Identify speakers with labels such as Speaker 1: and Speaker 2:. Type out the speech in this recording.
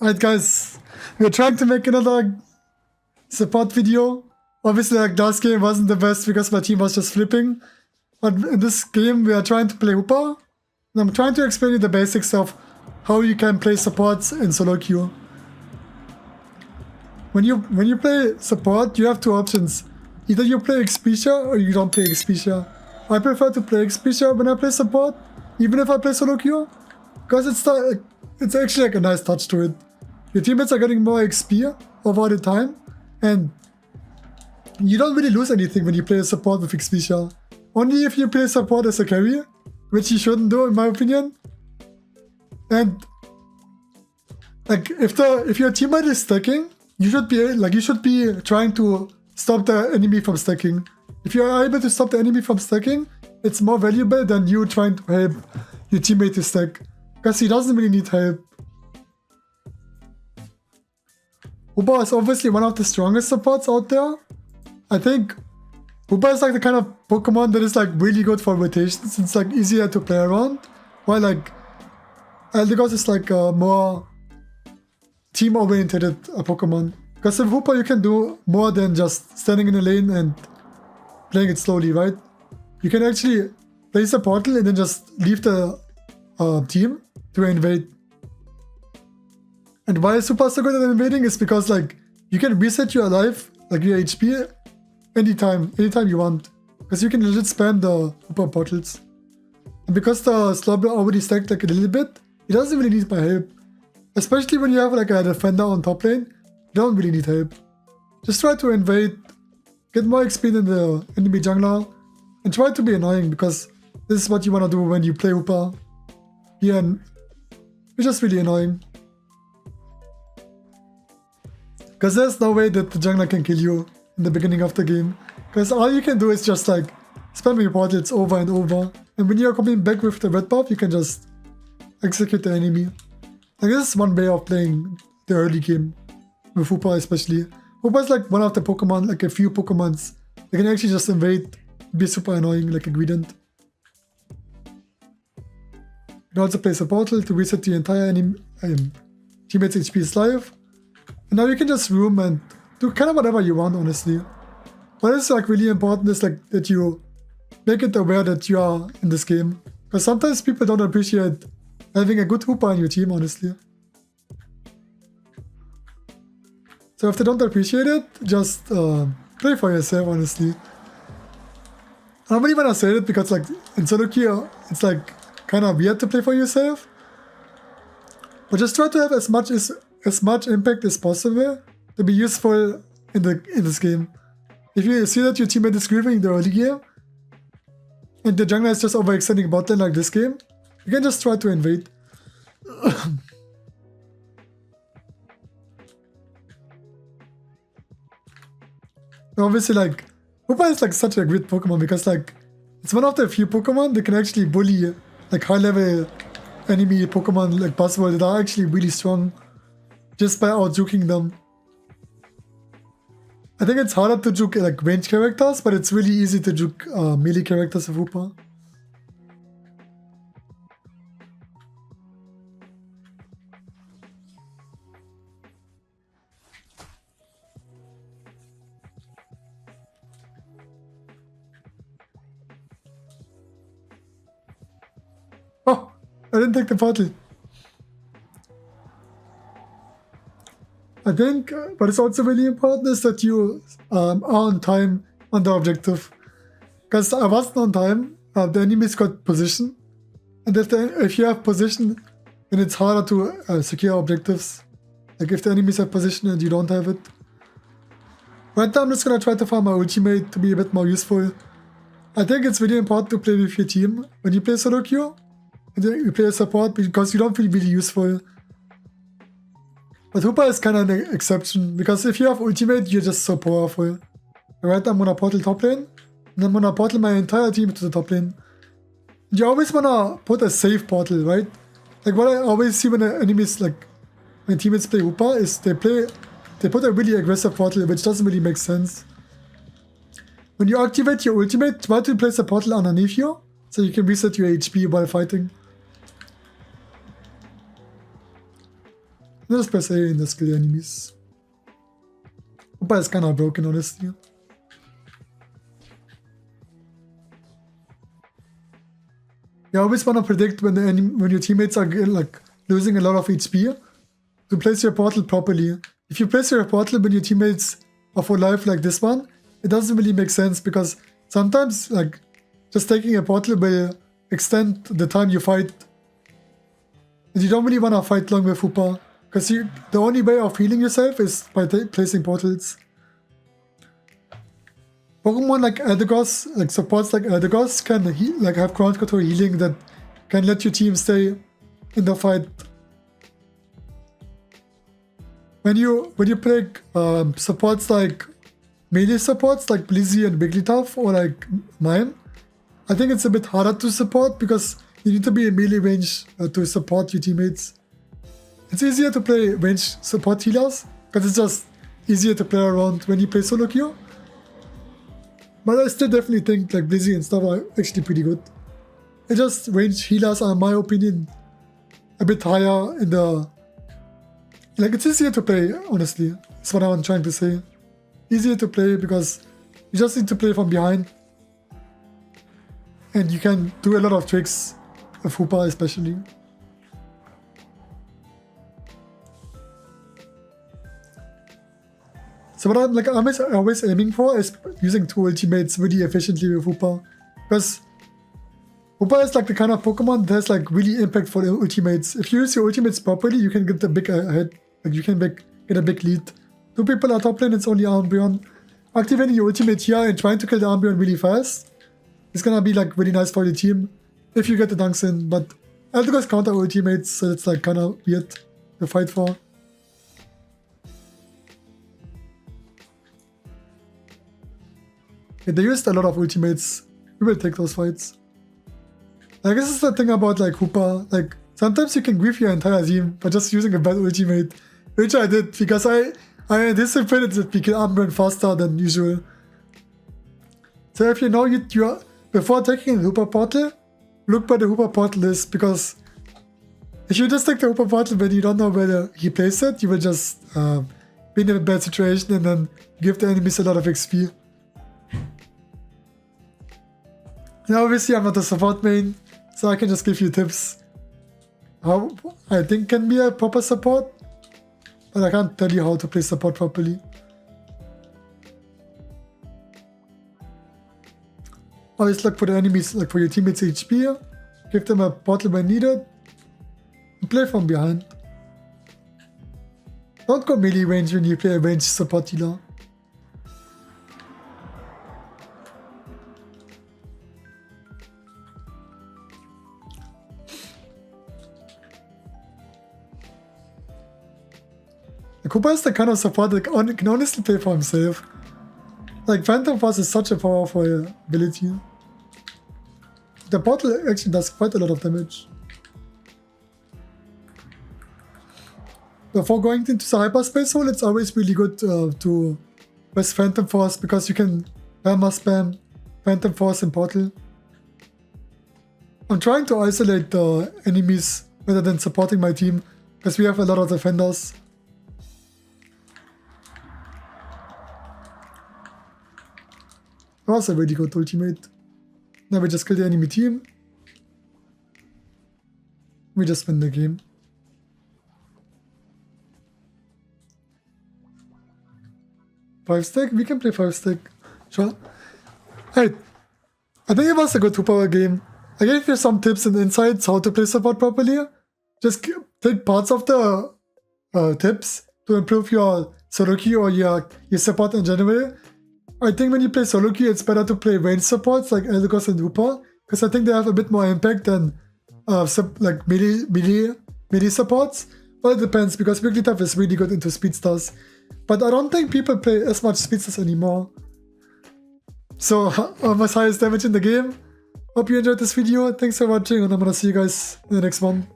Speaker 1: Alright guys, we're trying to make another support video. Obviously like last game wasn't the best because my team was just flipping. But in this game we are trying to play Hoopa. And I'm trying to explain you the basics of how you can play supports in SoloQ. When you play support, you have two options. Either you play Expedia or you don't play Expedia. I prefer to play Expedia when I play support, even if I play SoloQ. Because it's actually like a nice touch to it. Your teammates are getting more XP over the time, and you don't really lose anything when you play a support with Expedia. Only if you play support as a carry, which you shouldn't do in my opinion. And like if your teammate is stacking, you should be trying to stop the enemy from stacking. If you are able to stop the enemy from stacking, it's more valuable than you trying to help your teammate to stack, because he doesn't really need help. Hoopa is obviously one of the strongest supports out there. I think Hoopa is like the kind of Pokemon that is like really good for rotations. It's like easier to play around. While like Eldegoss is like a more team-oriented Pokemon. Because with Hoopa you can do more than just standing in a lane and playing it slowly, right? You can actually place a portal and then just leave the team to invade. And why is Hoopa so good at invading is because like you can reset your life, like your HP, anytime you want. Because you can legit spam the Hoopa portals. And because the Slobber already stacked like a little bit, it doesn't really need my help. Especially when you have like a defender on top lane, you don't really need help. Just try to invade, get more XP than the enemy jungler, and try to be annoying, because this is what you want to do when you play Hoopa. Yeah, and it's just really annoying. Because there's no way that the jungler can kill you in the beginning of the game. Because all you can do is just like spam your portals over and over. And when you're coming back with the red buff, you can just execute the enemy. Like this is one way of playing the early game. With Hoopa especially. Hoopa is like one of the Pokemon, like a few Pokemons that can actually just invade, be super annoying like a Greedent. You can also place a portal to reset the entire enemy teammate's HP's life. And now you can just roam and do kind of whatever you want, honestly. What is like really important is like that you make it aware that you are in this game. Because sometimes people don't appreciate having a good Hoopa in your team, honestly. So if they don't appreciate it, just play for yourself, honestly. I don't really want to say it because like in SoloQ, it's like kind of weird to play for yourself. But just try to have as much impact as possible to be useful in this game. If you see that your teammate is griefing in the early game, and the jungler is just overextending bot lane like this game, you can just try to invade. Obviously, like Hoopa is like such a great Pokemon because like it's one of the few Pokemon that can actually bully like high level enemy Pokemon like possible that are actually really strong just by out-juking them. I think it's harder to juke like range characters, but it's really easy to juke melee characters of Hoopa. Oh, I didn't take the portal. I think what is also really important is that you are on time on the objective. Because I wasn't on time, the enemies got position. And if you have position, then it's harder to secure objectives. Like if the enemies have position and you don't have it. Right now I'm just gonna try to farm my ultimate to be a bit more useful. I think it's really important to play with your team when you play SoloQ. And then you play a support because you don't feel really useful. But Hoopa is kind of an exception, because if you have ultimate, you're just so powerful. Right, I'm gonna portal top lane, and I'm gonna portal my entire team to the top lane. You always wanna put a safe portal, right? Like what I always see when enemies, like when teammates play Hoopa, is they put a really aggressive portal, which doesn't really make sense. When you activate your ultimate, try to place a portal underneath you, so you can reset your HP while fighting. Just press A and just kill the enemies. Hoopa is kind of broken, honestly. You always want to predict when when your teammates are like losing a lot of HP to place your portal properly. If you place your portal when your teammates are full life like this one, it doesn't really make sense because sometimes like just taking a portal will extend the time you fight. And you don't really want to fight long with Hoopa because the only way of healing yourself is by placing portals. Pokemon like Eldegoss, like supports like Eldegoss can like have ground control healing that can let your team stay in the fight. When you play supports like melee supports like Blizzy and Wigglytuff or like mine, I think it's a bit harder to support because you need to be in melee range to support your teammates. It's easier to play range support healers because it's just easier to play around when you play SoloQ. But I still definitely think like Blizzy and stuff are actually pretty good. It's just range healers are, in my opinion, a bit higher in the... Like it's easier to play, honestly. That's what I'm trying to say. Easier to play because you just need to play from behind. And you can do a lot of tricks with Hoopa especially. So what I'm always aiming for is using 2 ultimates really efficiently with Hoopa. Because Hoopa is like the kind of Pokemon that has like really impactful ultimates. If you use your ultimates properly, you can get a big ahead. Like you can get a big lead. 2 people are top lane, it's only Umbreon. Activating your ultimate here and trying to kill the Umbreon really fast is gonna be like really nice for your team if you get the dunks in. But Eldegoss counter ultimates, so it's like kinda weird to fight for. Yeah, they used a lot of ultimates. We will take those fights. Like this is the thing about like Hoopa. Like sometimes you can grief your entire team by just using a bad ultimate, which I did because I anticipated that we can Umbreon faster than usual. So if you know you are before taking a Hoopa portal, look where the Hoopa portal is, because if you just take the Hoopa portal when you don't know where he placed it, you will just be in a bad situation and then give the enemies a lot of XP. Now obviously I'm not a support main, so I can just give you tips how I think can be a proper support, but I can't tell you how to play support properly. Always look for the enemies, like for your teammates' HP, give them a portal when needed, and play from behind. Don't go melee range when you play a ranged support healer. Hoopa is the kind of support that can honestly play for himself. Like Phantom Force is such a powerful ability. The portal actually does quite a lot of damage. Before going into the hyperspace hole, it's always really good to press Phantom Force because you can spam Phantom Force and portal. I'm trying to isolate the enemies rather than supporting my team because we have a lot of defenders. That was a really good ultimate. Now we just kill the enemy team. We just win the game. Five stack? We can play 5 stack. Sure. Hey, I think it was a good 2-power game. I gave you some tips and insights how to play support properly. Just take parts of the tips to improve your SoloQ or your support in general. I think when you play SoloQ, it's better to play range supports like Eldegoss and Hoopa, because I think they have a bit more impact than like melee supports. Well, it depends, because Wigglytuff is really good into speedsters, but I don't think people play as much speedsters anymore. So, almost highest damage in the game. Hope you enjoyed this video. Thanks for watching, and I'm gonna see you guys in the next one.